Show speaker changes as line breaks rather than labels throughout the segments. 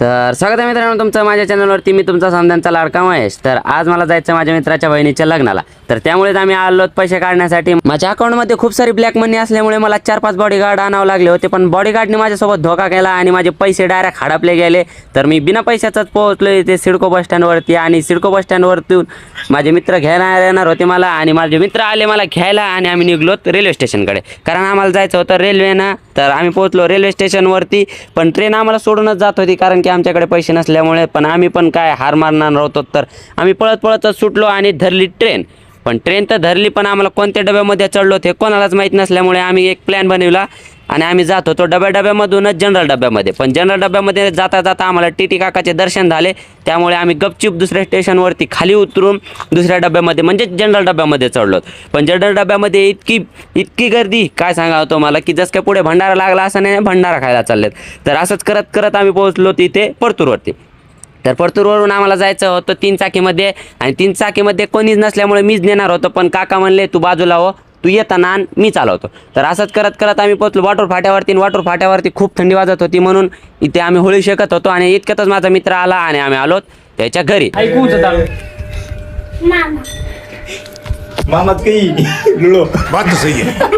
तर स्वागत आहे मित्रांनो तुमचं माझ्या चॅनलवरती. मी तुमचा समध्यांचा लाडका महेश. तर आज मला जायचं माझ्या मित्राच्या बहिणीच्या लग्नाला. तर त्यामुळेच आम्ही आलो पैसे काढण्यासाठी. माझ्या अकाउंटमध्ये खूप सारी ब्लॅक मनी असल्यामुळे मला 4-5 बॉडीगार्ड आणावं लागले होते, पण बॉडीगार्डने माझ्यासोबत धोका केला आणि माझे पैसे डायरेक्ट हडपले गेले. तर मी बिना पैशाचाच पोहोचलो इथे सिडको बस स्टँडवरती. आणि सिडको बस स्टँडवरतून माझे मित्र घ्यायला येणार होते मला, आणि माझे मित्र आले मला घ्यायला आणि आम्ही निघलो रेल्वे स्टेशनकडे, कारण आम्हाला जायचं होतं रेल्वेनं. तर आम्ही पोहोचलो रेल्वे स्टेशनवरती, पण ट्रेन आम्हाला सोडूनच जात होती कारण की आमच्याकडे पैसे नसल्यामुळे. पण आम्ही पण काय हार मारणार नव्हतो, तर आम्ही पळत पळतच सुटलो आणि धरली ट्रेन. पण ट्रेन तर धरली, पण आम्हाला कोणत्या डब्यामध्ये चढलो ते कोणालाच माहीत नसल्यामुळे आम्ही एक प्लॅन बनवला आणि आम्ही जात होतो डब्यामधूनच जनरल डब्यामध्ये. पण जनरल डब्यामध्ये जाता जाता आम्हाला टी काकाचे दर्शन झाले, त्यामुळे आम्ही गपचूप दुसऱ्या स्टेशनवरती खाली उतरून दुसऱ्या डब्यामध्ये म्हणजे जनरल डब्यामध्ये चढलो. पण जनरल डब्यामध्ये इतकी गर्दी काय सांगावं तुम्हाला, की जसं काय पुढे भंडारा लागला असं नाही, भंडारा खायला चाललेत. तर असंच करत करत आम्ही पोहोचलो तिथे परतूरवरती. तर परतूरवरून आम्हाला जायचं होतं 3 चाकीमध्ये, आणि 3 चाकीमध्ये कोणीच नसल्यामुळे मीच नेणार होतो. पण काका म्हणले तू बाजूला हो, तू येताना आण, मी चालवतो. तर असंच करत करत आम्ही पोहोचलो वाटूर फाट्यावरती. वाटूर फाट्यावरती खूप थंडी वाजत होती, म्हणून इथे आम्ही होळी शकत होतो. आणि इतक्यातच माझा मित्र आला आणि आम्ही आलो त्याच्या घरी.
मामात काही लुळो
बात तो सही है.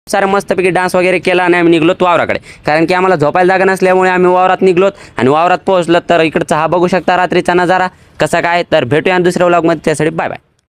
सारे मस्तपैकी डान्स वगैरे केला आणि आम्ही निघलो वावराकडे, कारण की आम्हाला झोपायला जागा नसल्यामुळे आम्ही वावरात निघलोत. आणि वावरात पोहोचलो तर इकडचा हा बघू शकता रात्रीचा नजारा कसा काय. तर भेटूया दुसऱ्या व्लॉगमध्ये, त्यासाठी बाय बाय.